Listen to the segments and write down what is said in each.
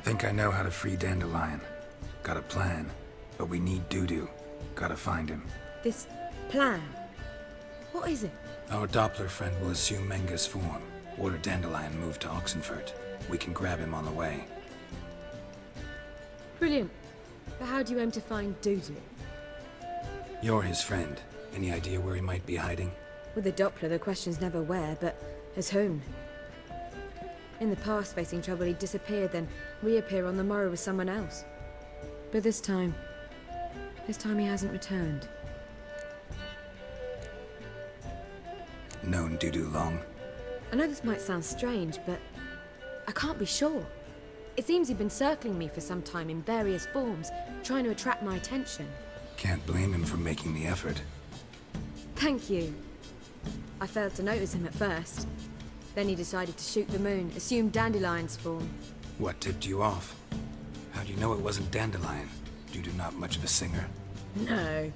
Think I know how to free Dandelion. Got a plan, but we need Dudu. Gotta find him. This plan? What is it? Our Doppler friend will assume Menga's form. Order Dandelion moved to Oxenfurt. We can grab him on the way. Brilliant. But how do you aim to find Dudu? You're his friend. Any idea where he might be hiding? With the Doppler, the question's never where, but as whom? In the past, facing trouble, he'd disappear, then reappear on the morrow with someone else. But this time he hasn't returned. Known Dudu long? I know this might sound strange, but I can't be sure. It seems he'd been circling me for some time in various forms, trying to attract my attention. Can't blame him for making the effort. Thank you. I failed to notice him at first. Then he decided to shoot the moon, assume Dandelion's form. What tipped you off? How do you know it wasn't Dandelion? Dudu not much of a singer? No.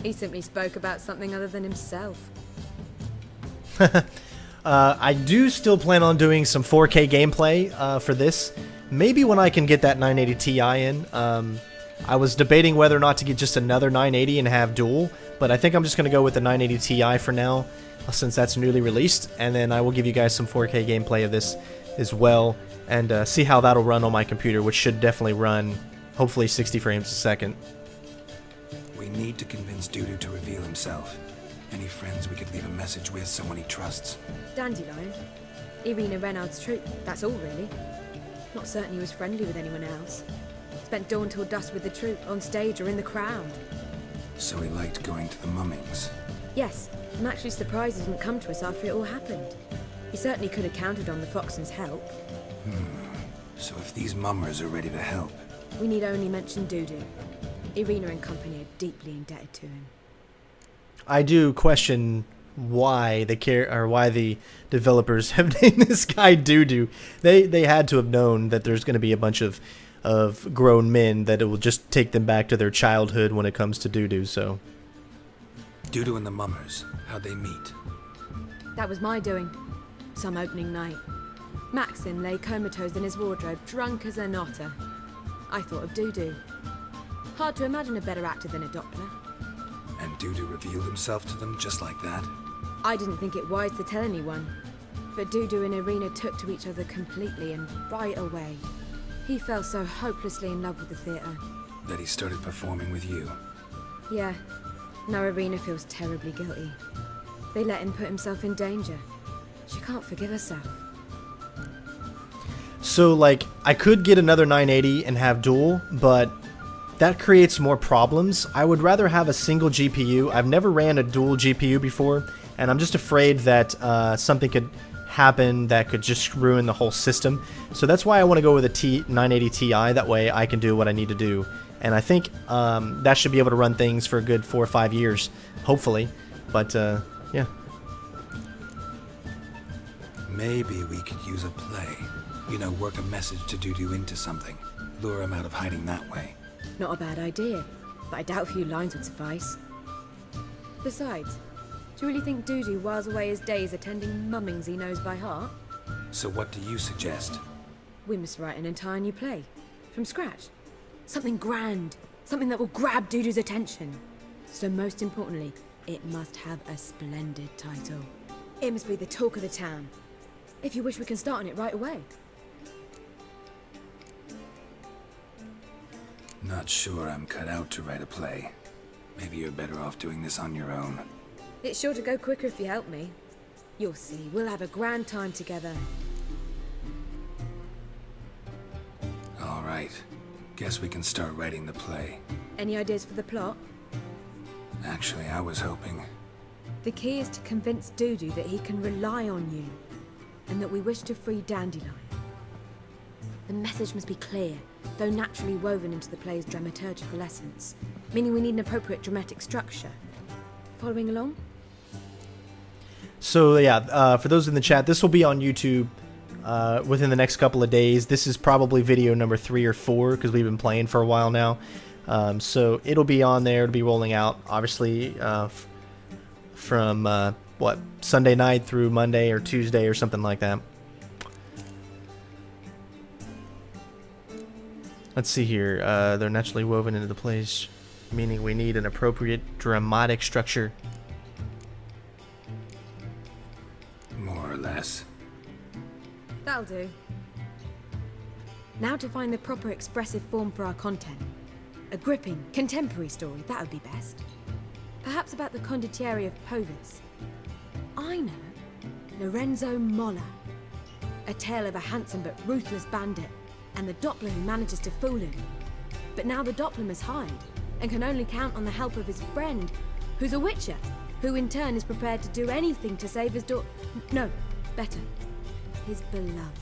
He simply spoke about something other than himself. I do still plan on doing some 4K gameplay for this. Maybe when I can get that 980 Ti in. I was debating whether or not to get just another 980 and have dual, but I think I'm just going to go with the 980 Ti for now, since that's newly released, and then I will give you guys some 4K gameplay of this as well, and see how that'll run on my computer, which should definitely run, hopefully 60 frames a second. We need to convince Dudu to reveal himself. Any friends we could leave a message with, someone he trusts? Dandelion? Irina Reynard's troop, that's all really. Not certain he was friendly with anyone else. Spent dawn till dusk with the troop, on stage or in the crowd. So he liked going to the mummings? Yes, I'm actually surprised he didn't come to us after it all happened. He certainly could have counted on the Foxen's help. So if these mummers are ready to help... We need only mention Dudu. Irina and company are deeply indebted to him. I do question why the developers have named this guy Dudu. They had to have known that there's going to be a bunch of grown men that it will just take them back to their childhood when it comes to Dudu. So Dudu and the mummers, how'd they meet? That was my doing. Some opening night. Maxim lay comatose in his wardrobe, drunk as an otter. I thought of Dudu. Hard to imagine a better actor than a Doppler. And Dudu revealed himself to them just like that? I didn't think it wise to tell anyone. But Dudu and Irina took to each other completely and right away. He fell so hopelessly in love with the theatre. That he started performing with you? Yeah. Now Irina feels terribly guilty. They let him put himself in danger. She can't forgive herself. So, like, I could get another 980 and have dual, but that creates more problems. I would rather have a single GPU. I've never ran a dual GPU before, and I'm just afraid that something could happen that could just ruin the whole system. So that's why I want to go with a 980 Ti. That way I can do what I need to do. And I think that should be able to run things for a good 4 or 5 years, hopefully. But, yeah. Maybe we could use a play. You know, work a message to Dudu into something. Lure him out of hiding that way. Not a bad idea, but I doubt a few lines would suffice. Besides, do you really think Dudu whiles away his days attending mummings he knows by heart? So what do you suggest? We must write an entire new play. From scratch. Something grand. Something that will grab Dudu's attention. So most importantly, it must have a splendid title. It must be the talk of the town. If you wish, we can start on it right away. Not sure I'm cut out to write a play. Maybe you're better off doing this on your own. It's sure to go quicker if you help me. You'll see, we'll have a grand time together. All right. Guess we can start writing the play. Any ideas for the plot? Actually, I was hoping... The key is to convince Dudu that he can rely on you, and that we wish to free Dandelion. The message must be clear, though naturally woven into the play's dramaturgical essence, meaning we need an appropriate dramatic structure. Following along? So yeah, for those in the chat, this will be on YouTube within the next couple of days. This is probably video number 3 or 4 because we've been playing for a while now. So it'll be on there. It'll be rolling out, obviously, from Sunday night through Monday or Tuesday or something like that. Let's see here. They're naturally woven into the plays, meaning we need an appropriate dramatic structure. More or less. That'll do. Now to find the proper expressive form for our content. A gripping, contemporary story, that would be best. Perhaps about the condottieri of Povis. I know. Lorenzo Molla. A tale of a handsome but ruthless bandit, and the Doppler who manages to fool him. But now the Doppler must hide, and can only count on the help of his friend, who's a witcher, who in turn is prepared to do anything to save his no, better, his beloved.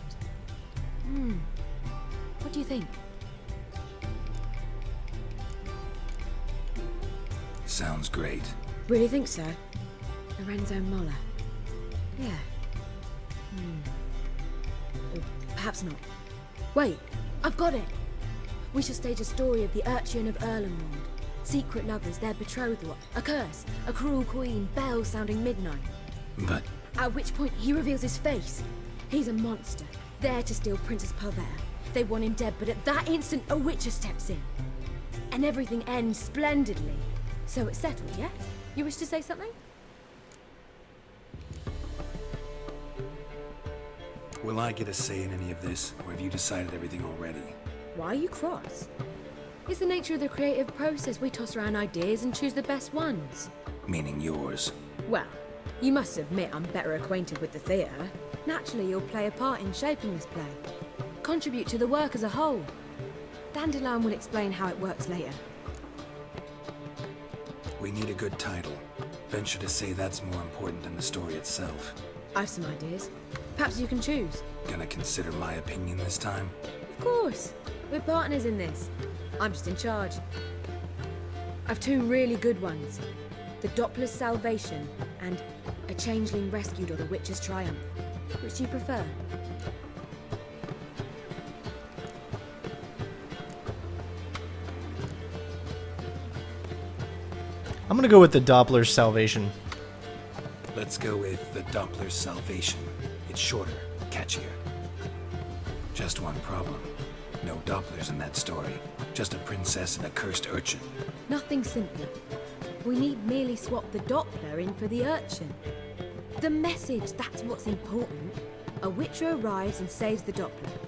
What do you think? Sounds great. Really think so? Lorenzo Molla. Yeah. Or perhaps not. Wait, I've got it! We shall stage a story of the Urchin of Erlenwald. Secret lovers, their betrothal, a curse, a cruel queen, bells sounding midnight. But... At which point he reveals his face. He's a monster, there to steal Princess Pavere. They want him dead, but at that instant a witcher steps in. And everything ends splendidly. So it's settled, yeah? You wish to say something? will I get a say in any of this, or have you decided everything already? Why are you cross? It's the nature of the creative process. We toss around ideas and choose the best ones. Meaning yours. Well, you must admit I'm better acquainted with the theatre. Naturally, you'll play a part in shaping this play. Contribute to the work as a whole. Dandelion will explain how it works later. We need a good title. Venture to say that's more important than the story itself. I've some ideas. Perhaps you can choose. Gonna consider my opinion this time? Of course. We're partners in this. I'm just in charge. I've two really good ones. The Doppler's Salvation and A Changeling Rescued or The Witcher's Triumph. Which do you prefer? I'm gonna go with the Doppler's Salvation. Let's go with the Doppler's Salvation. It's shorter, catchier. Just one problem. No Dopplers in that story. Just a princess and a cursed urchin. Nothing simple. We need merely swap the Doppler in for the urchin. The message, that's what's important. A witcher arrives and saves the Doppler.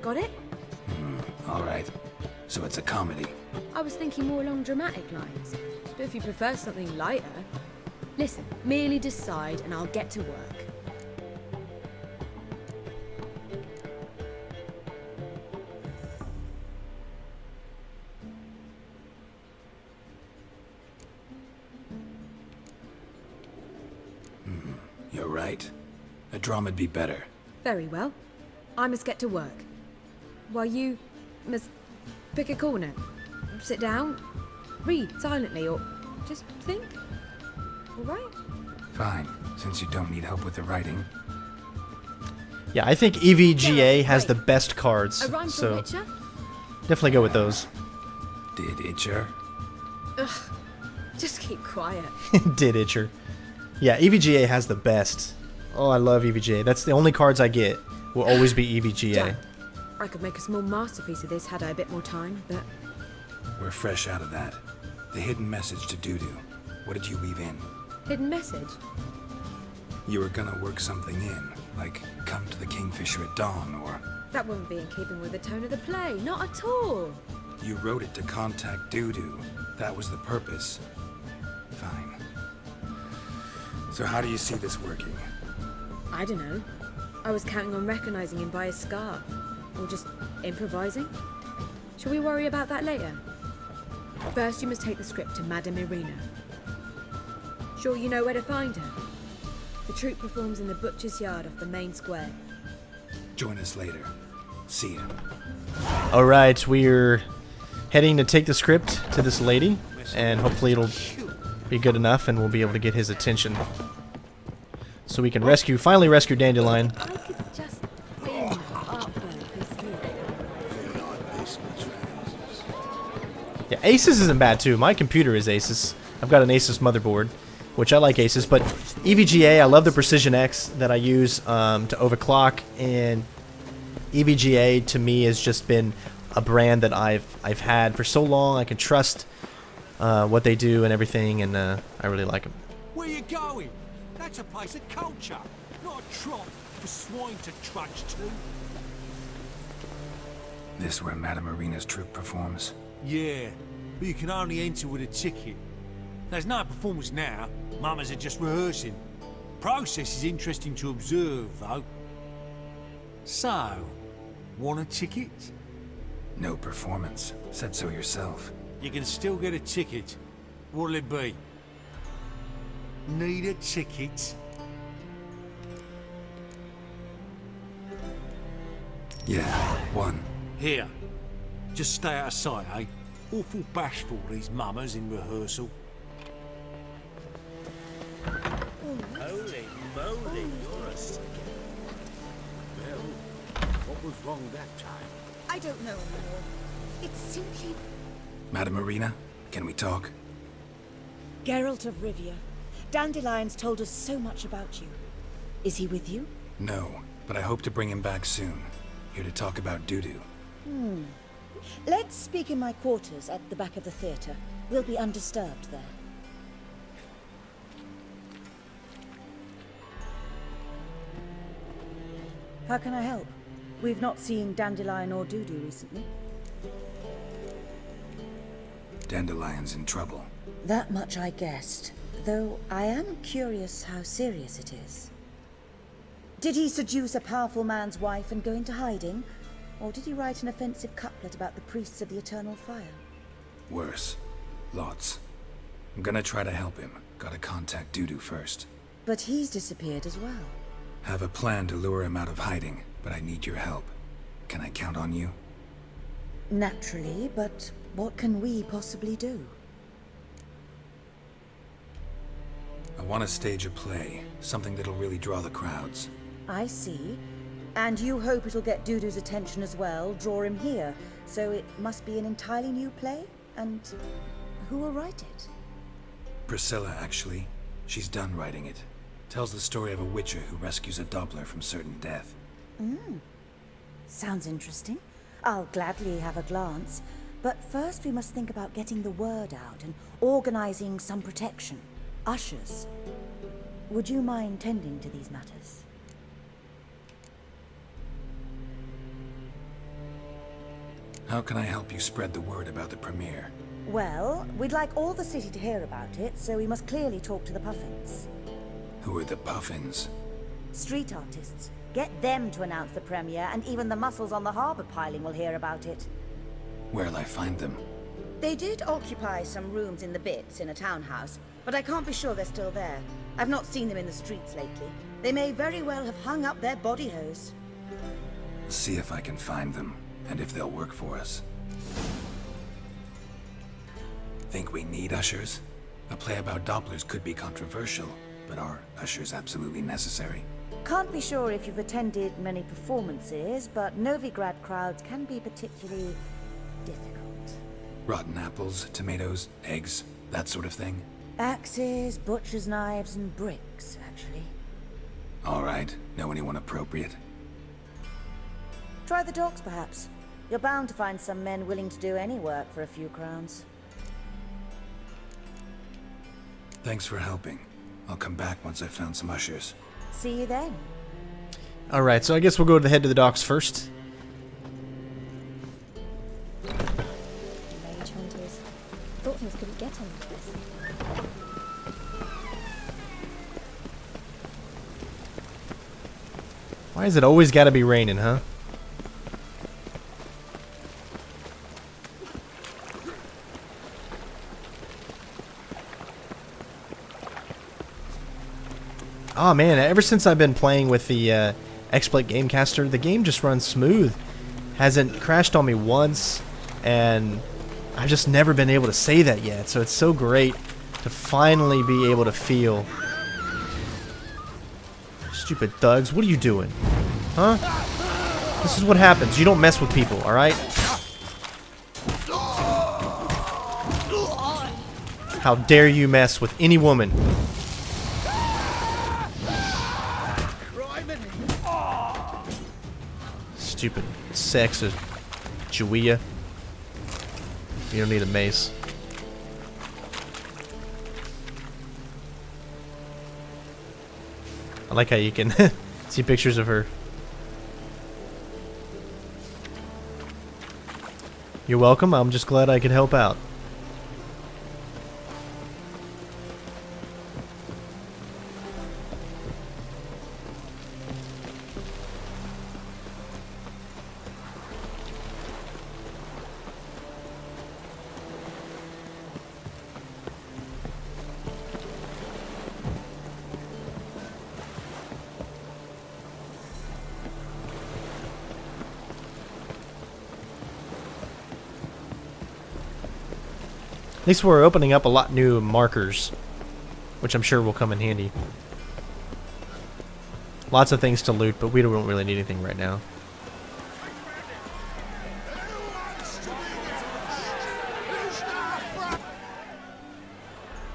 Got it? All right. So it's a comedy. I was thinking more along dramatic lines. But if you prefer something lighter... Listen, merely decide and I'll get to work. You're right. A drama'd be better. Very well. I must get to work. While you must pick a corner. Sit down, read silently, or just think. All right? Fine, since you don't need help with the writing. Yeah, I think EVGA has the best cards, A rhyme for so Witcher? definitely go with those. Did Itcher? Ugh. Just keep quiet. Did Itcher. Yeah, EVGA has the best. Oh, I love EVGA. That's the only cards I get. Will always be EVGA. Damn. I could make a small masterpiece of this had I a bit more time, but... We're fresh out of that. The hidden message to Dudu. What did you weave in? Hidden message? You were gonna work something in, like come to the Kingfisher at dawn, or... That wouldn't be in keeping with the tone of the play, not at all. You wrote it to contact Dudu. That was the purpose. Fine. So how do you see this working? I don't know. I was counting on recognizing him by his scar. Or just improvising. Shall we worry about that later? First, you must take the script to Madame Irina. Sure you know where to find her? The troupe performs in the butcher's yard off the main square. Join us later. See ya. Alright, we're heading to take the script to this lady, and hopefully it'll be good enough and we'll be able to get his attention. So we can finally rescue Dandelion. I could just feel the artwork this year. Yeah, Asus isn't bad too. My computer is Asus. I've got an Asus motherboard, which I like Asus, but EVGA, I love the Precision X that I use to overclock, and EVGA to me has just been a brand that I've had for so long. I can trust what they do and everything, and I really like them. Where you going? That's a place of culture, not a trot for swine to trudge to. This where Madame Marina's troupe performs? Yeah, but you can only enter with a ticket. There's no performance now. Mamas are just rehearsing. Process is interesting to observe, though. So, want a ticket? No performance. Said so yourself. You can still get a ticket. What'll it be? Need a ticket? Yeah, one. Here. Just stay out of sight, eh? Awful bashful, these mamas in rehearsal. Holy moly, you're a sick. Well, what was wrong that time? I don't know anymore. It's simply... Madame Marina, can we talk? Geralt of Rivia. Dandelion's told us so much about you. Is he with you? No, but I hope to bring him back soon. Here to talk about doo-doo. Let's speak in my quarters at the back of the theatre. We'll be undisturbed there. How can I help? We've not seen Dandelion or Doo-doo recently. Dandelion's in trouble. That much I guessed, though I am curious how serious it is. Did he seduce a powerful man's wife and go into hiding? Or did he write an offensive couplet about the priests of the eternal fire? Worse. Lots. I'm gonna try to help him. Gotta contact Doo-doo first. But he's disappeared as well. Have a plan to lure him out of hiding, but I need your help. Can I count on you? Naturally, but what can we possibly do? I want to stage a play. Something that'll really draw the crowds. I see. And you hope it'll get Doo-doo's attention as well, draw him here. So it must be an entirely new play? And who will write it? Priscilla, actually. She's done writing it. Tells the story of a witcher who rescues a Doppler from certain death. Sounds interesting. I'll gladly have a glance. But first we must think about getting the word out and organizing some protection. Ushers. Would you mind tending to these matters? How can I help you spread the word about the premiere? Well, we'd like all the city to hear about it, so we must clearly talk to the Puffins. Who are the Puffins? Street artists. Get them to announce the premiere, and even the muscles on the harbor piling will hear about it. Where'll I find them? They did occupy some rooms in the Bits in a townhouse, but I can't be sure they're still there. I've not seen them in the streets lately. They may very well have hung up their body hose. See if I can find them, and if they'll work for us. Think we need ushers? A play about Dopplers could be controversial, but are ushers absolutely necessary? Can't be sure if you've attended many performances, but Novigrad crowds can be particularly difficult. Rotten apples, tomatoes, eggs, that sort of thing? Axes, butcher's knives, and bricks, actually. All right. Know anyone appropriate? Try the dogs, perhaps. You're bound to find some men willing to do any work for a few crowns. Thanks for helping. I'll come back once I've found some ushers. See you then. Alright, so I guess we'll go to the head to the docks first. Mage hunters. Thought things couldn't get any worse. Why is it always gotta be raining, huh? Oh man, ever since I've been playing with the XSplit Gamecaster, the game just runs smooth. Hasn't crashed on me once, and I've just never been able to say that yet, so it's so great to finally be able to feel. Stupid thugs, what are you doing? Huh? This is what happens. You don't mess with people, alright? How dare you mess with any woman? Stupid sexist Julia. You don't need a mace. I like how you can see pictures of her. You're welcome. I'm just glad I could help out. At least we're opening up a lot new markers, which I'm sure will come in handy. Lots of things to loot, but we don't really need anything right now.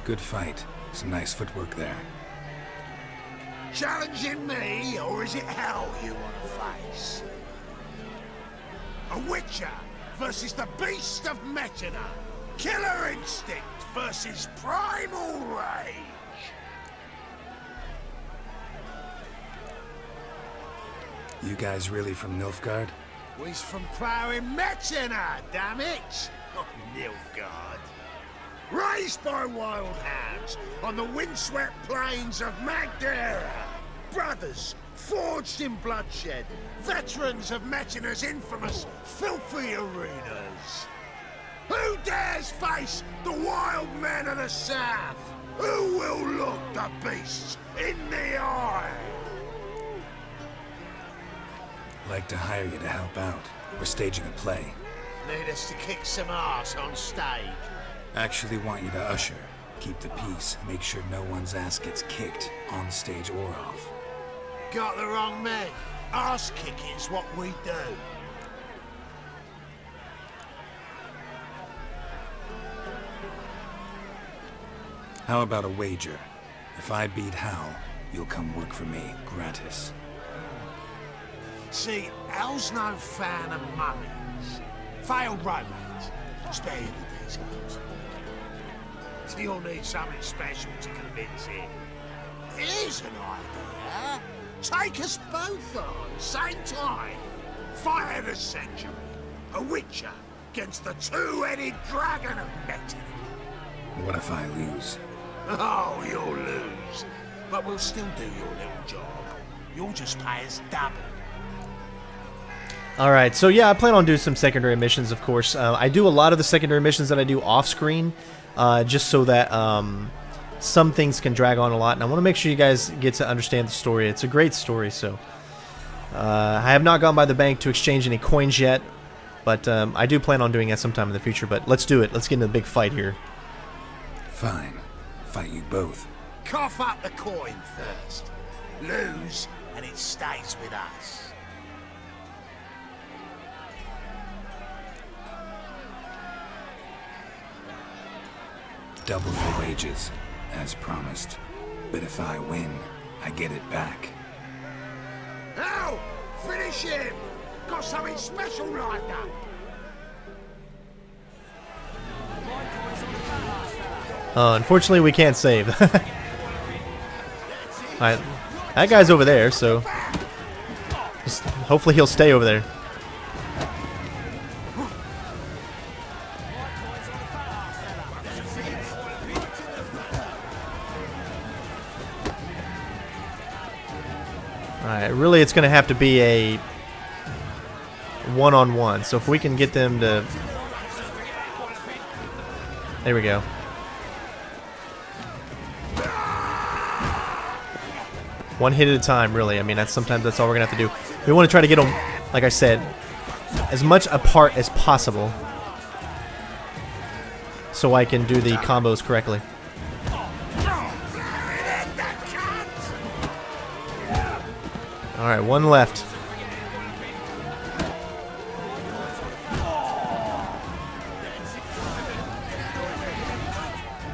Good fight. Some nice footwork there. Challenging me, or is it hell you want to face? A Witcher versus the Beast of Mechina. Killer instinct versus primal rage. You guys really from Nilfgaard? We's from ploughing Mechina, damn it! Oh, Nilfgaard. Raised by wild hounds on the windswept plains of Magdera. Brothers forged in bloodshed. Veterans of Mechina's infamous filthy arenas. Who dares face the wild men of the south? Who will look the beasts in the eye? Like to hire you to help out. We're staging a play. Need us to kick some ass on stage. Actually want you to usher. Keep the peace. Make sure no one's ass gets kicked, on stage or off. Got the wrong men. Ass kicking's what we do. How about a wager? If I beat Hal, you'll come work for me, gratis. See, Hal's no fan of mummies. Failed romance. Spare you the details. You'll need something special to convince him. Here's an idea. Take us both on, same time. Fight of the century. A Witcher against the two-headed dragon of Mechina. What if I lose? Oh, you'll lose. But we'll still do your little job. You'll just pay us double. Alright, so yeah, I plan on doing some secondary missions, of course. I do a lot of the secondary missions that I do off-screen, just so that some things can drag on a lot. And I want to make sure you guys get to understand the story. It's a great story, so... I have not gone by the bank to exchange any coins yet, but I do plan on doing that sometime in the future. But let's do it. Let's get into the big fight here. Fine. Fight you both. Cough up the coin first. Lose, and it stays with us. Double your wages, as promised. But if I win, I get it back. Now, finish him! Got something special lined up. Unfortunately, we can't save. Alright, that guy's over there, so... just hopefully he'll stay over there. Alright, really it's going to have to be a one-on-one. So if we can get them to... there we go. One hit at a time, really. I mean, sometimes that's all we're going to have to do. We want to try to get them, like I said, as much apart as possible, so I can do the combos correctly. Alright, one left.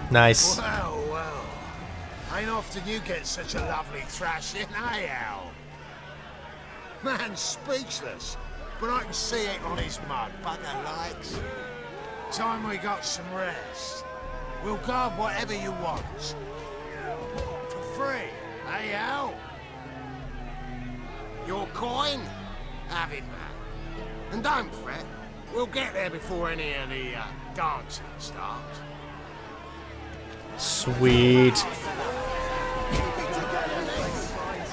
Nice. Well, well. Ain't often you get such a lovely thrashing, eh, Al? Man's speechless. but I can see it on his mud. Bugger likes. Time we got some rest. We'll guard whatever you want. For free, eh, Al? Your coin? Have it, man. And don't fret. We'll get there before any of the dancing starts. Sweet.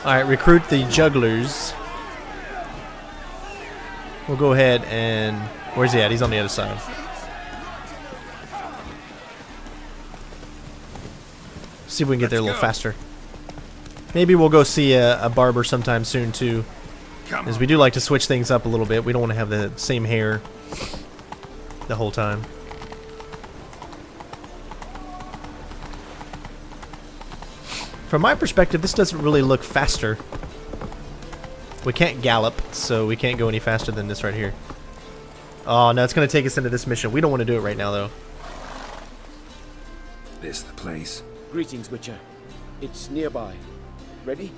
Alright, recruit the jugglers. We'll go ahead and... Where's he at? He's on the other side. See if we can get there a little faster. Maybe we'll go see a barber sometime soon too. Because we do like to switch things up a little bit. We don't want to have the same hair the whole time. From my perspective, this doesn't really look faster. We can't gallop, so we can't go any faster than this right here. Oh, no, it's going to take us into this mission. We don't want to do it right now, though. This the place? Greetings, Witcher. It's nearby. Ready?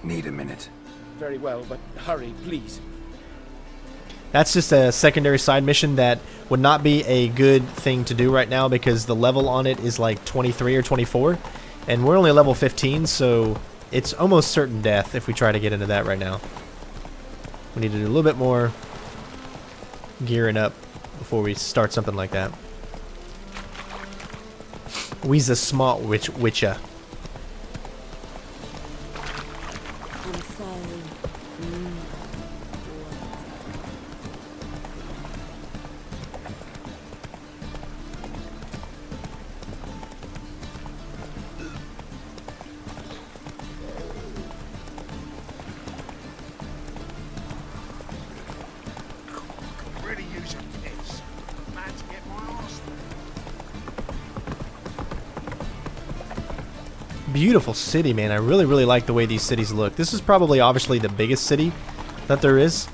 Need a minute. Very well, but hurry, please. That's just a secondary side mission that would not be a good thing to do right now because the level on it is like 23 or 24, and we're only level 15, so it's almost certain death if we try to get into that right now. We need to do a little bit more gearing up before we start something like that. We's a smart witcher. Really using this. Man to get my arse. Beautiful city, man. I really, really like the way these cities look. This is probably obviously the biggest city that there is.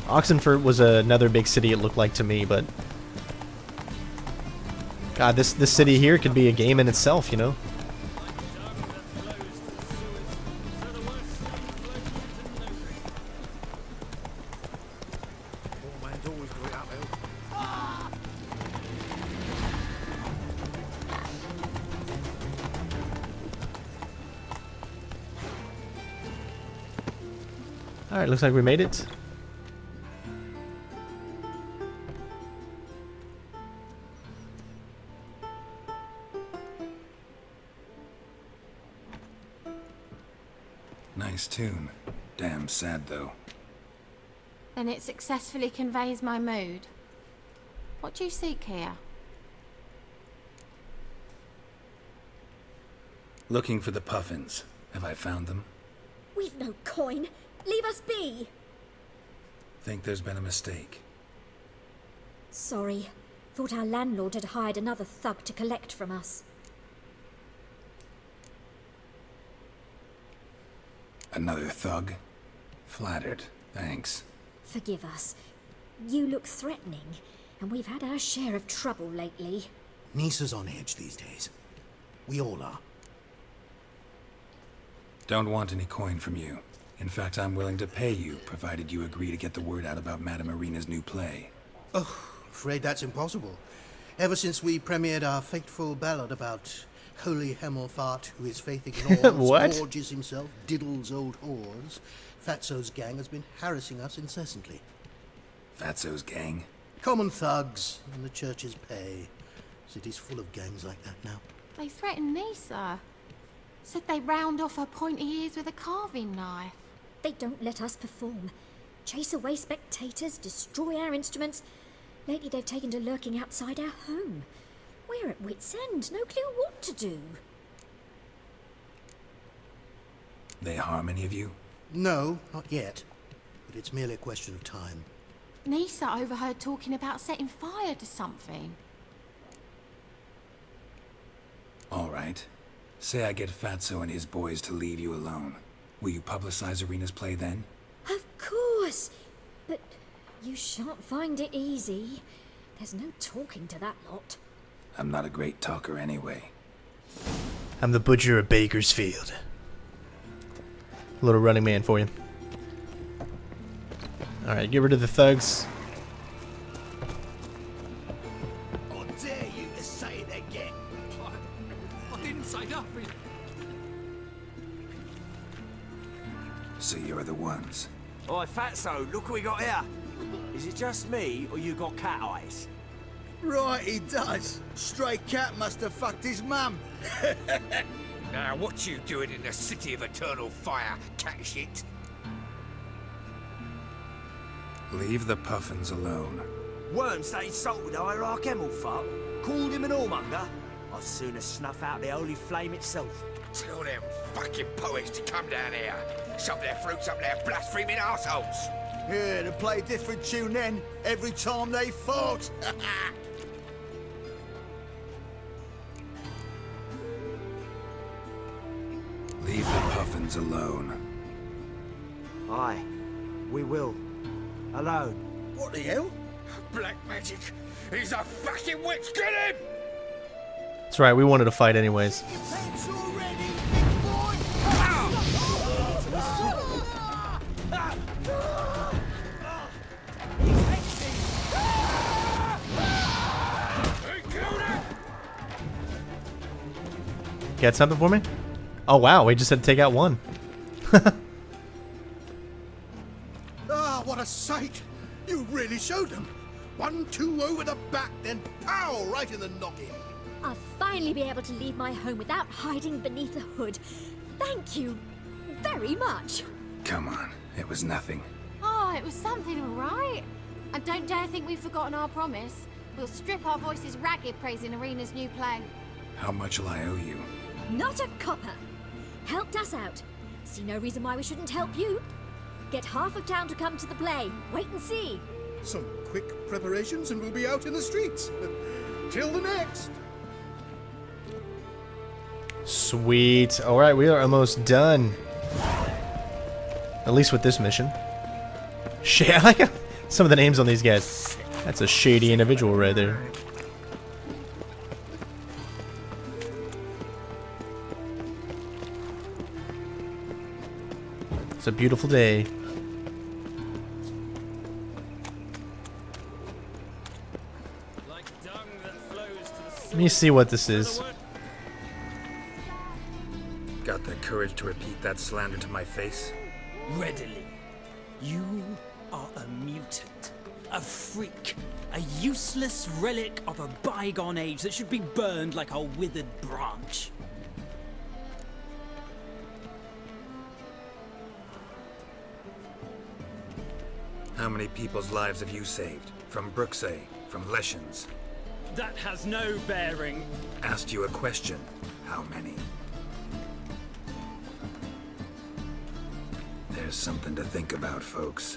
Oxenford was another big city it looked like to me, but God, this city here could be a game in itself, you know? Alright, looks like we made it. Nice tune. Damn sad, though. Then it successfully conveys my mood. What do you seek here? Looking for the puffins. Have I found them? We've no coin. Leave us be. Think there's been a mistake. Sorry. Thought our landlord had hired another thug to collect from us. Another thug? Flattered. Thanks. Forgive us. You look threatening, and we've had our share of trouble lately. Nisa's on edge these days. We all are. Don't want any coin from you. In fact, I'm willing to pay you, provided you agree to get the word out about Madame Irina's new play. Oh, afraid that's impossible. Ever since we premiered our fateful ballad about Holy Hemelfart, who his faith ignores, What? gorges himself, diddles old whores, Fatso's gang has been harassing us incessantly. Fatso's gang? Common thugs in the church's pay. City's full of gangs like that now. They threatened Nisa. Said they round off her pointy ears with a carving knife. They don't let us perform. Chase away spectators, destroy our instruments. Lately they've taken to lurking outside our home. We're at wit's end, no clue what to do. They harm any of you? No, not yet. But it's merely a question of time. Nisa overheard talking about setting fire to something. All right. Say I get Fatso and his boys to leave you alone. Will you publicize Irina's play then? Of course! But you shan't find it easy. There's no talking to that lot. I'm not a great talker anyway. I'm the butcher of Bakersfield. A little running man for you. Alright, get rid of the thugs. I dare you to say it again. I didn't say nothing. So you're the ones. Oi, Fatso, look what we got here. Is it just me, or you got cat eyes? Right, he does. Stray cat must have fucked his mum. Now, what you doing in the city of eternal fire, cat shit? Leave the puffins alone. Worms that insulted Hierarch Emelfuck, called him an whoremonger. I'd sooner snuff out the holy flame itself. Tell them fucking poets to come down here. Shove their fruits up their blaspheming arseholes. Yeah, to play a different tune then, every time they fought. Leave the puffins alone. Aye, we will. Alone. What the hell? Black magic. He's a fucking witch. Get him! That's right, we wanted to fight anyways. Thanks already, big boy! Got something for me? Oh wow, we just had to take out one. Ah, what a sight! You really showed them. 1-2 over the back, then pow, right in the noggin. I'll finally be able to leave my home without hiding beneath a hood. Thank you very much. Come on, it was nothing. Oh, it was something, all right. And don't dare think we've forgotten our promise. We'll strip our voices ragged praising Arena's new play. How much will I owe you? Not a copper. Helped us out. See no reason why we shouldn't help you. Get half of town to come to the play. Wait and see. Some quick preparations and we'll be out in the streets. Till the next. Sweet. Alright, we are almost done. At least with this mission. Shit, I like some of the names on these guys. That's a shady individual right there. It's a beautiful day. Let me see what this is. Got the courage to repeat that slander to my face? Readily. You are a mutant, a freak, a useless relic of a bygone age that should be burned like a withered branch. How many people's lives have you saved? From Brooksay, from Liaisons? That has no bearing. Asked you a question. How many? There's something to think about, folks.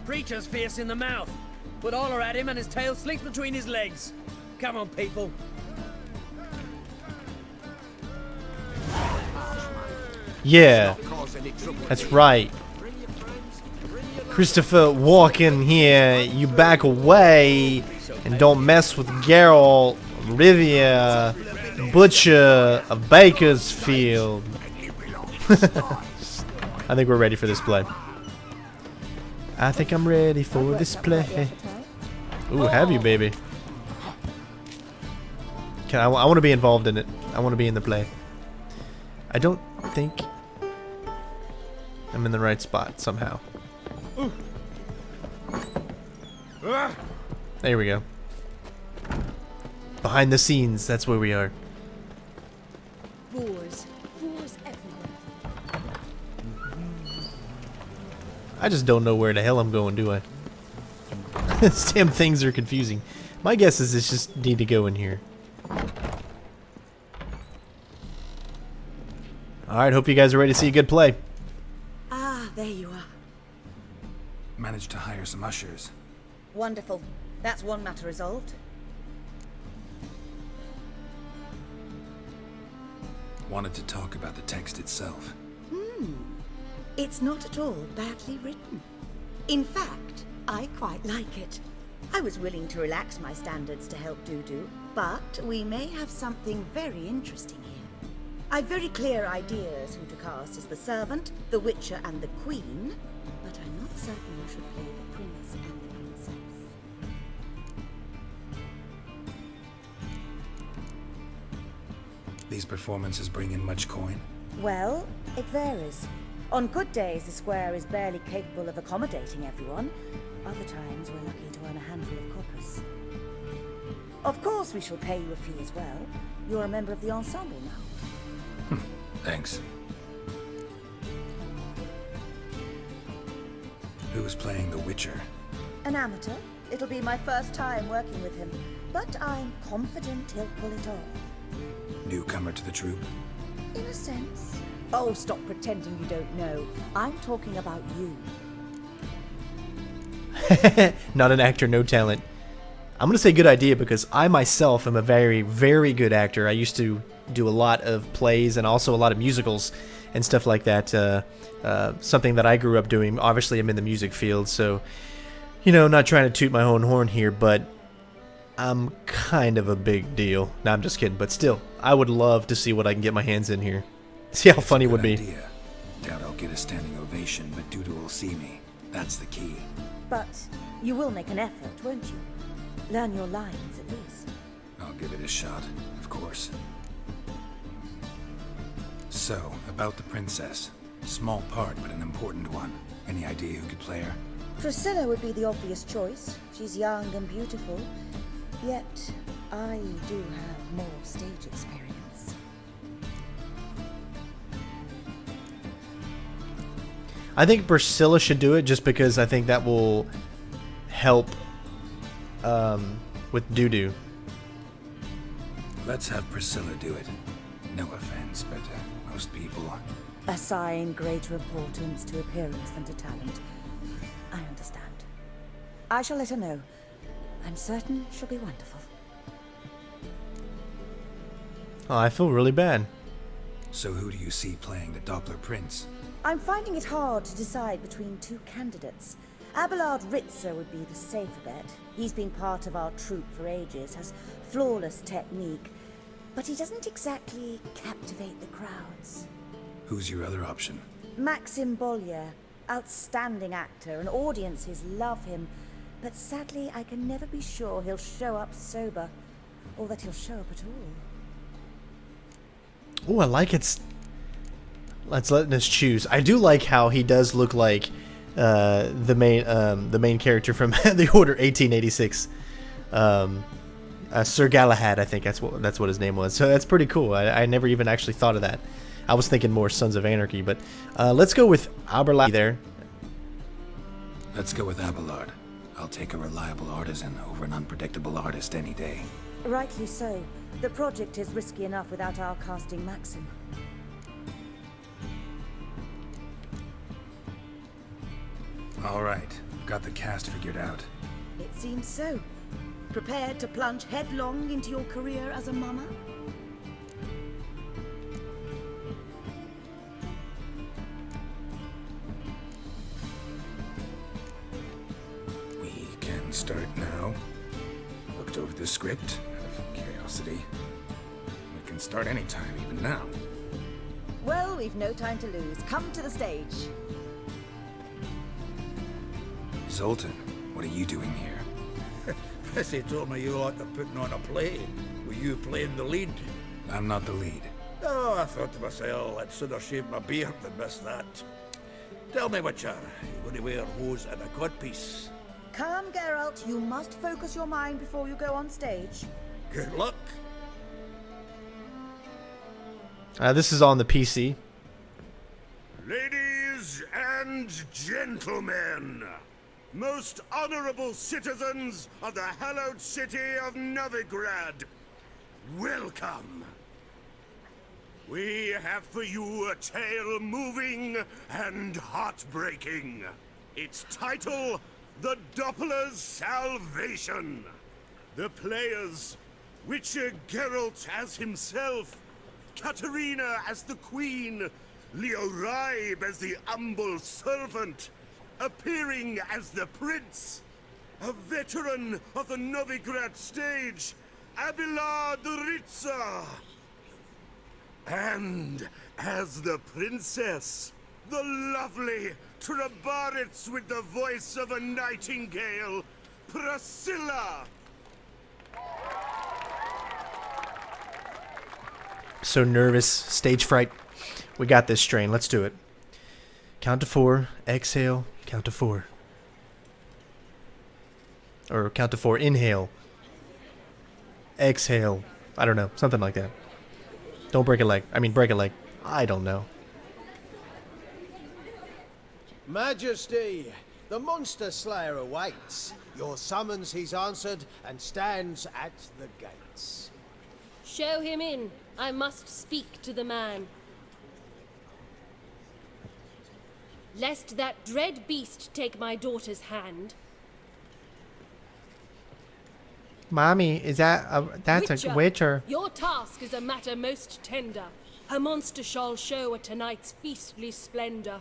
Preacher's fierce in the mouth. Put holler at him and his tail slips between his legs. Come on, people. Yeah, that's right. Christopher Walken here. You back away and don't mess with Geralt, Rivia, Butcher of Bakersfield. I think we're ready for this play. I think I'm ready for this play. Ooh, have you, baby? I want to be involved in it. I want to be in the play. I don't think I'm in the right spot somehow. There we go. Behind the scenes, that's where we are. Wars. Wars everywhere. I just don't know where the hell I'm going, do I? These damn things are confusing. My guess is it's just need to go in here. Alright, hope you guys are ready to see a good play. Ah, there you are. Managed to hire some ushers. Wonderful. That's one matter resolved. Wanted to talk about the text itself. It's not at all badly written. In fact, I quite like it. I was willing to relax my standards to help Dudu, but we may have something very interesting here. I've very clear ideas who to cast as the servant, the witcher, and the queen, but I'm not certain I should play the prince and the princess. These performances bring in much coin? Well, it varies. On good days, the square is barely capable of accommodating everyone. Other times, we're lucky to earn a handful of coppers. Of course, we shall pay you a fee as well. You're a member of the ensemble now. Thanks. Who's playing the Witcher? An amateur. It'll be my first time working with him, but I'm confident he'll pull it off. Newcomer to the troupe? In a sense. Oh, stop pretending you don't know. I'm talking about you. Not an actor, no talent. I'm going to say good idea because I myself am a very, very good actor. I used to do a lot of plays and also a lot of musicals and stuff like that. Something that I grew up doing. Obviously, I'm in the music field, so, you know, not trying to toot my own horn here, but I'm kind of a big deal. No, I'm just kidding, but still, I would love to see what I can get my hands in here. See how funny it would be. Idea. Doubt I'll get a standing ovation, but Dudu will see me. That's the key. But you will make an effort, won't you? Learn your lines, at least. I'll give it a shot, of course. So, about the princess. Small part, but an important one. Any idea who could play her? Priscilla would be the obvious choice. She's young and beautiful. Yet, I do have more stage experience. I think Priscilla should do it just because I think that will help with Dudu. Let's have Priscilla do it. No offense, but most people... Assign greater importance to appearance than to talent. I understand. I shall let her know. I'm certain she'll be wonderful. Oh, I feel really bad. So who do you see playing the Doppler Prince? I'm finding it hard to decide between two candidates. Abelard Ritzer would be the safer bet. He's been part of our troupe for ages, has flawless technique, but he doesn't exactly captivate the crowds. Who's your other option? Maxim Bollier, outstanding actor, and audiences love him, but sadly I can never be sure he'll show up sober, or that he'll show up at all. Oh, I like it. Let's let us choose. I do like how he does look like the main character from the Order 1886, Sir Galahad. I think that's what his name was. So that's pretty cool. I never even actually thought of that. I was thinking more Sons of Anarchy, but let's go with Abelard there. Let's go with Abelard. I'll take a reliable artisan over an unpredictable artist any day. Rightly so. The project is risky enough without our casting Maxim. All right, got the cast figured out. It seems so. Prepared to plunge headlong into your career as a mama? We can start now. Looked over the script out of curiosity. We can start anytime, even now. Well, we've no time to lose. Come to the stage. Zoltan, what are you doing here? Prissy told me you like to putting on a play. Were you playing the lead? I'm not the lead. Oh, I thought to myself, I'd sooner shave my beard than miss that. Tell me, Witcher, you going to wear hose and a codpiece? Come, Geralt. You must focus your mind before you go on stage. Good luck. This is on the PC. Ladies and gentlemen, most honorable citizens of the hallowed city of Novigrad, welcome. We have for you a tale moving and heartbreaking. Its title, The Doppler's Salvation. The players, Witcher Geralt as himself, Katerina as the queen, Leo Raib as the humble servant, appearing as the prince, a veteran of the Novigrad stage, Abelard Ritzer, and as the princess, the lovely, Trabarits with the voice of a nightingale, Priscilla! So nervous. Stage fright. We got this, Strain. Let's do it. Count to 4. Exhale. Count to 4. Or count to 4. Inhale. Exhale. I don't know. Something like that. Don't break a leg. I mean, break a leg. I don't know. Majesty, the monster slayer awaits. Your summons he's answered and stands at the gates. Show him in. I must speak to the man. Lest that dread beast take my daughter's hand. Mommy, is that that's Witcher, a witcher? Your task is a matter most tender. A monster shall show at tonight's feastly splendor.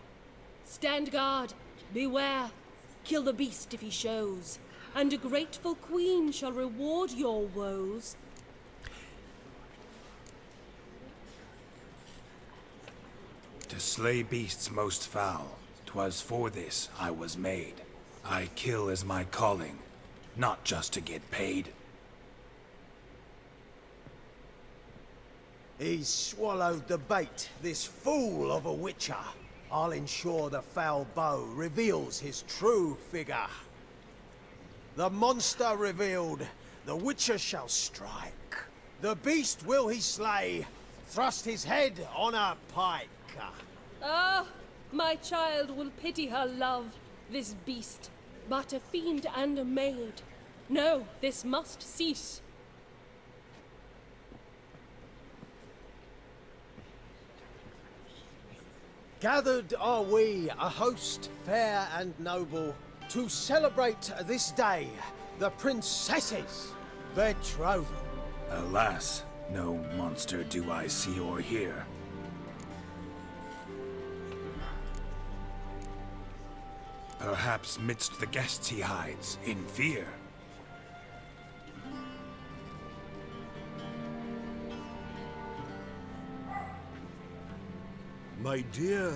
Stand guard, beware, kill the beast if he shows, and a grateful queen shall reward your woes. To slay beasts most foul, 'twas for this I was made. I kill as my calling, not just to get paid. He's swallowed the bait, this fool of a witcher. I'll ensure the foul bow reveals his true figure. The monster revealed, the witcher shall strike. The beast will he slay, thrust his head on a pike. Ah, my child will pity her love, this beast, but a fiend and a maid. No, this must cease. Gathered are we, a host fair and noble, to celebrate this day, the princess's betrothal. Alas, no monster do I see or hear. Perhaps midst the guests he hides, in fear. My dear,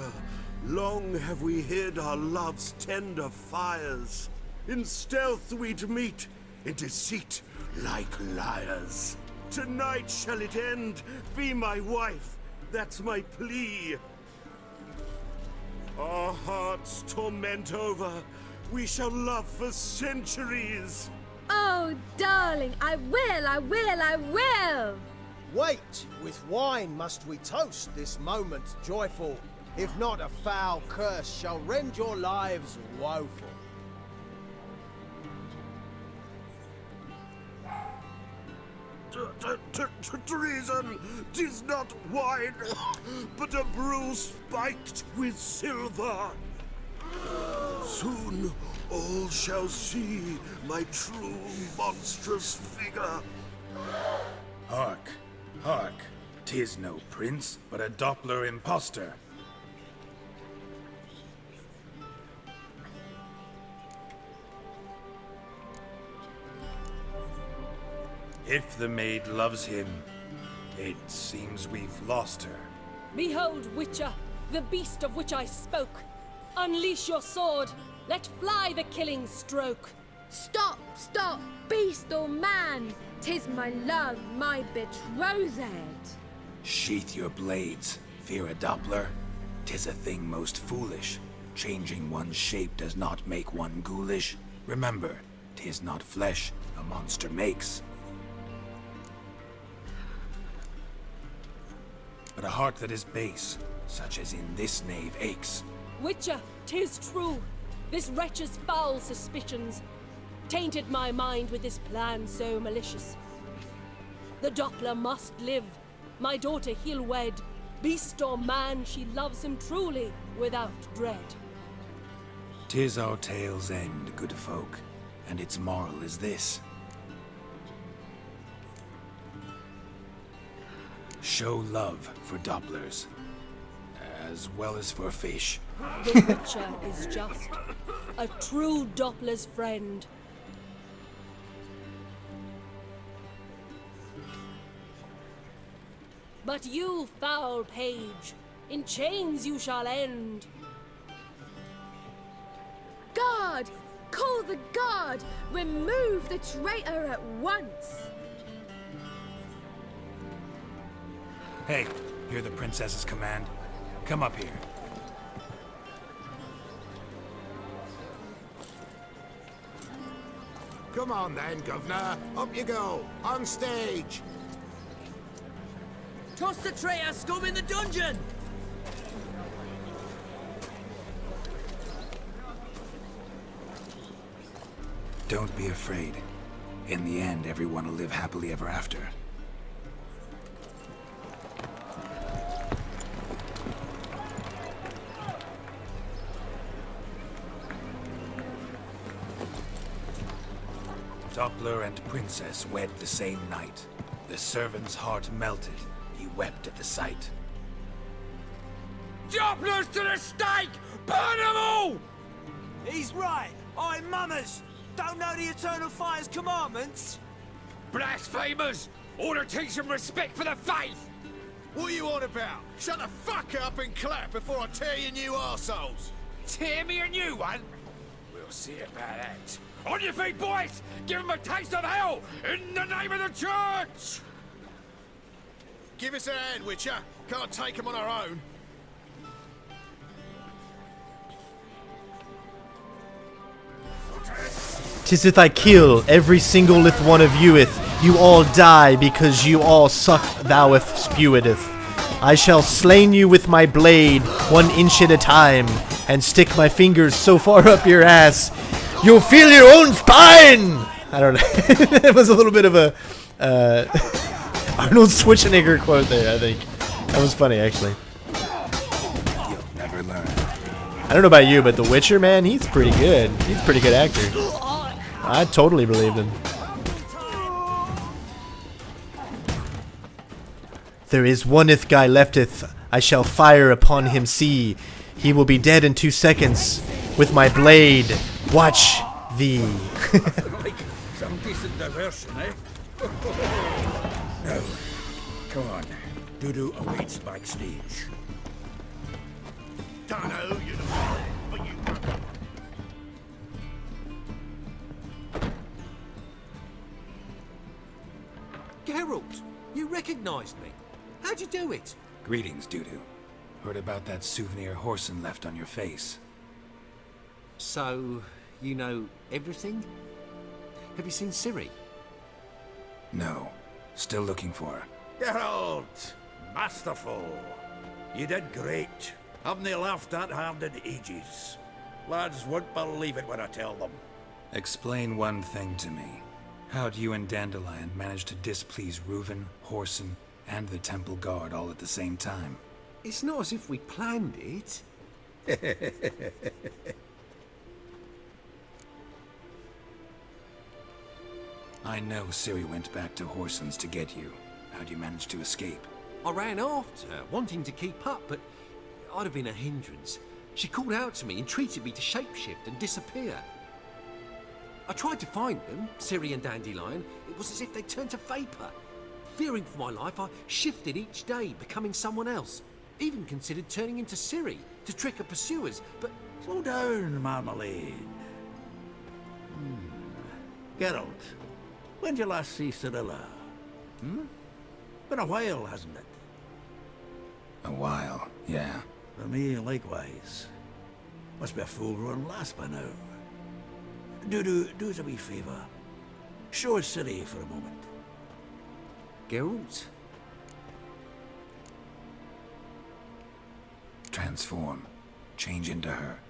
long have we hid our love's tender fires. In stealth we'd meet, in deceit like liars. Tonight shall it end, be my wife, that's my plea. Our hearts torment over, we shall love for centuries. Oh, darling, I will, I will, I will! Wait, with wine must we toast this moment joyful. If not, a foul curse shall rend your lives woeful. Treason! 'Tis not wine, but a brew spiked with silver. Soon all shall see my true monstrous figure. Hark, hark, 'tis no prince, but a Doppler impostor. If the maid loves him, it seems we've lost her. Behold, Witcher, the beast of which I spoke. Unleash your sword. Let fly the killing stroke. Stop, stop, beast or man! 'Tis my love, my betrothed. Sheath your blades, fear a Doppler. 'Tis a thing most foolish. Changing one's shape does not make one ghoulish. Remember, 'tis not flesh a monster makes, but a heart that is base, such as in this knave aches. Witcher, 'tis true. This wretch's foul suspicions tainted my mind with this plan so malicious. The Doppler must live. My daughter he'll wed. Beast or man, she loves him truly, without dread. 'Tis our tale's end, good folk, and its moral is this. Show love for Dopplers, as well as for fish. The Witcher is just a true Doppler's friend. But you, foul page, in chains you shall end. guard! Call the guard! Remove the traitor at once! Hey, hear the princess's command? Come up here. Come on then, Governor. Up you go. On stage. Toss the traitor scum in the dungeon! Don't be afraid. In the end, everyone will live happily ever after. Doppler and Princess wed the same night. The servant's heart melted. He wept at the sight. Dopplers to the stake! Burn them all! He's right. I'm mummers. Don't know the Eternal Fire's commandments? Blasphemers! Order teach them respect for the faith! What are you on about? Shut the fuck up and clap before I tear you new arseholes! Tear me a new one? We'll see about that. On your feet, boys! Give them a taste of hell in the name of the church! Give us a hand, Witcher. Can't take them on our own. "'Tis if I kill every singleth one of you'th, you all die because you all suck thou'th spewedeth. I shall slain you with my blade, 1 inch at a time, and stick my fingers so far up your ass, you'll feel your own spine!" I don't know. It was a little bit of a Arnold Schwarzenegger quote there, I think. That was funny, actually. You'll never learn. I don't know about you, but The Witcher, man, he's pretty good. He's a pretty good actor. I totally believed him. "There is oneth guy lefteth, I shall fire upon him see. He will be dead in 2 seconds. With my blade, watch thee." Like some decent diversion, eh? No. Come on. Dudu awaits backstage. Don't know who you're for, but you... Geralt, you recognized me. How'd you do it? Greetings, Dudu. Heard about that souvenir Horson left on your face. So, you know everything? Have you seen Ciri? No. Still looking for her. Geralt! Masterful! You did great. Haven't they laughed that hard in ages? Lads won't believe it when I tell them. Explain one thing to me. How do you and Dandelion manage to displease Reuven, Horson, and the Temple Guard all at the same time? It's not as if we planned it. I know Ciri went back to Horson's to get you. How'd you manage to escape? I ran after her, wanting to keep up, but I'd have been a hindrance. She called out to me, entreated me to shapeshift and disappear. I tried to find them, Ciri and Dandelion. It was as if they turned to vapor. Fearing for my life, I shifted each day, becoming someone else. Even considered turning into Ciri to trick her pursuers, but... Slow down, Marmalade. Geralt, when did you last see Cirilla? Been a while, hasn't it? A while, yeah. For me, likewise. Must be a full-grown lass by now. Do us a wee favour. Show us Ciri for a moment. Geralt? Transform. Change into her.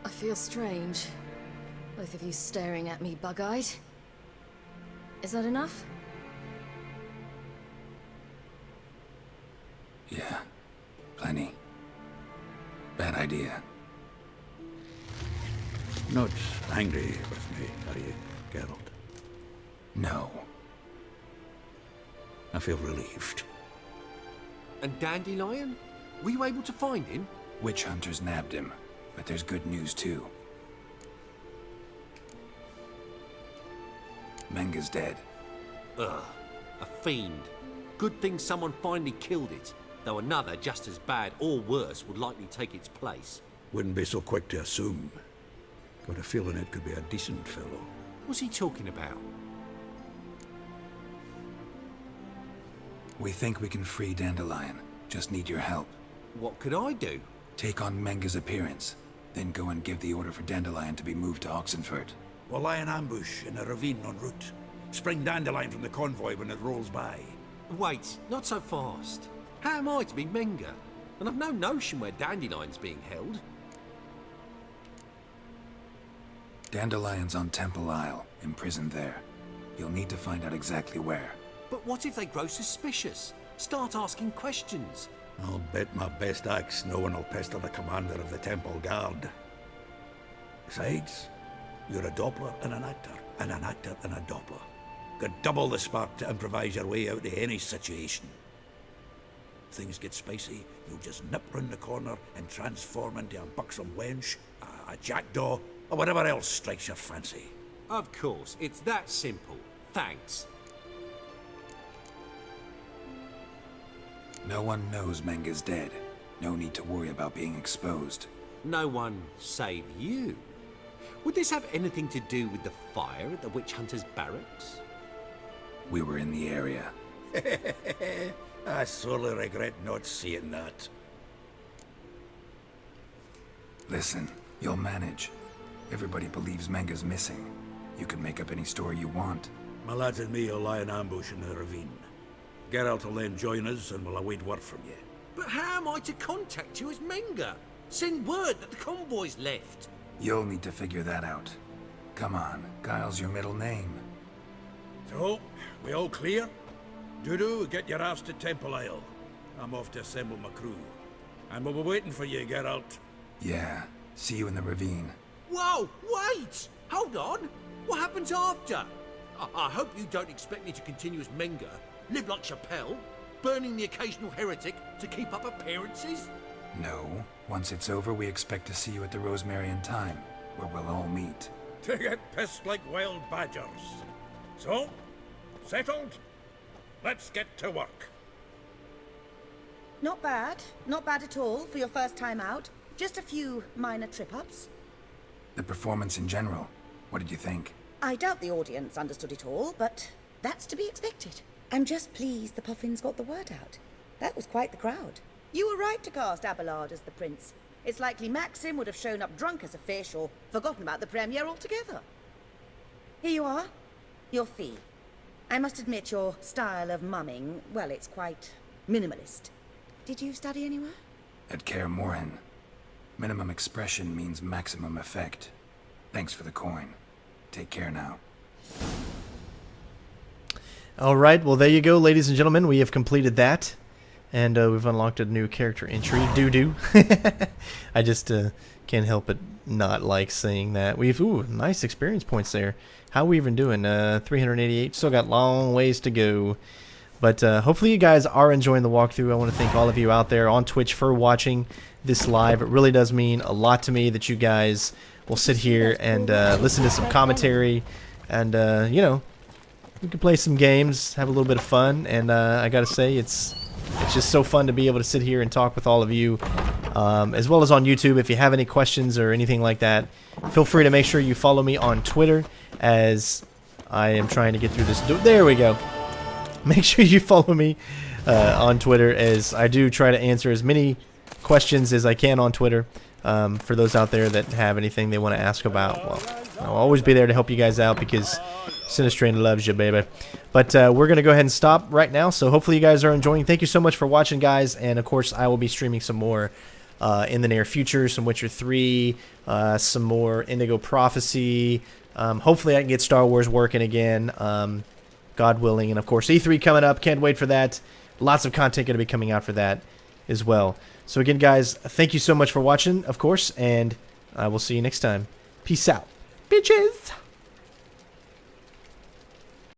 I feel strange. Both of you staring at me bug-eyed. Is that enough? Yeah. Plenty. Bad idea. Not angry with me, are you, Geralt? No. I feel relieved. And Dandelion? Were you able to find him? Witch hunters nabbed him. But there's good news too. Menga's dead. Ugh, a fiend. Good thing someone finally killed it, though another just as bad or worse would likely take its place. Wouldn't be so quick to assume. Got a feeling it could be a decent fellow. What's he talking about? We think we can free Dandelion. Just need your help. What could I do? Take on Menga's appearance, then go and give the order for Dandelion to be moved to Oxenford. We'll lie in ambush in a ravine en route. Spring Dandelion from the convoy when it rolls by. Wait, not so fast. How am I to be Menga? And I've no notion where Dandelion's being held. Dandelion's on Temple Isle, imprisoned there. You'll need to find out exactly where. But what if they grow suspicious? Start asking questions? I'll bet my best axe no one will pester the commander of the Temple Guard. Besides, you're a Doppler and an actor and a Doppler. Got double the spark to improvise your way out of any situation. If things get spicy, you'll just nip round the corner and transform into a buxom wench, a jackdaw, or whatever else strikes your fancy. Of course, it's that simple. Thanks. No one knows Menga's dead. No need to worry about being exposed. No one save you. Would this have anything to do with the fire at the witch hunter's barracks? We were in the area. I sorely regret not seeing that. Listen, you'll manage. Everybody believes Menga's missing. You can make up any story you want. My lads and me will lie in ambush in the ravine. Geralt will then join us and we'll await word from you. But how am I to contact you as Menga? Send word that the convoy's left. You'll need to figure that out. Come on, Guile's your middle name. So, we all clear? Dudu, get your ass to Temple Isle. I'm off to assemble my crew. And we'll be waiting for you, Geralt. Yeah, see you in the ravine. Whoa, wait! Hold on! What happens after? I hope you don't expect me to continue as Menga, live like Chappelle, burning the occasional heretic to keep up appearances? No. Once it's over, we expect to see you at the Rosemary in Time, where we'll all meet. To get pissed like wild badgers. So, settled? Let's get to work. Not bad. Not bad at all for your first time out. Just a few minor trip-ups. The performance in general, what did you think? I doubt the audience understood it all, but that's to be expected. I'm just pleased the Puffins got the word out. That was quite the crowd. You were right to cast Abelard as the prince. It's likely Maxim would have shown up drunk as a fish or forgotten about the premiere altogether. Here you are. Your fee. I must admit your style of mumming, well, it's quite minimalist. Did you study anywhere? At Kaer Morhen. Minimum expression means maximum effect. Thanks for the coin. Take care now. All right, well, there you go, ladies and gentlemen. We have completed that. And we've unlocked a new character entry, Doo-Doo. I just can't help but not like saying that. Ooh, nice experience points there. How are we even doing? 388. Still got long ways to go. But hopefully you guys are enjoying the walkthrough. I want to thank all of you out there on Twitch for watching this live. It really does mean a lot to me that you guys will sit here and listen to some commentary. And, you know, we can play some games, have a little bit of fun. And I got to say, it's just so fun to be able to sit here and talk with all of you, as well as on YouTube. If you have any questions or anything like that, feel free to make sure you follow me on Twitter, as I am trying to get through this. There we go. Make sure you follow me on Twitter, as I do try to answer as many questions as I can on Twitter. For those out there that have anything they want to ask about, well, I'll always be there to help you guys out, because CenterStrain loves you, baby. But we're going to go ahead and stop right now, so hopefully you guys are enjoying. Thank you so much for watching, guys, and of course I will be streaming some more in the near future, some Witcher 3, some more Indigo Prophecy. Hopefully I can get Star Wars working again, God willing, and of course E3 coming up. Can't wait for that. Lots of content going to be coming out for that as well. So again, guys, thank you so much for watching, of course, and I will see you next time. Peace out, bitches!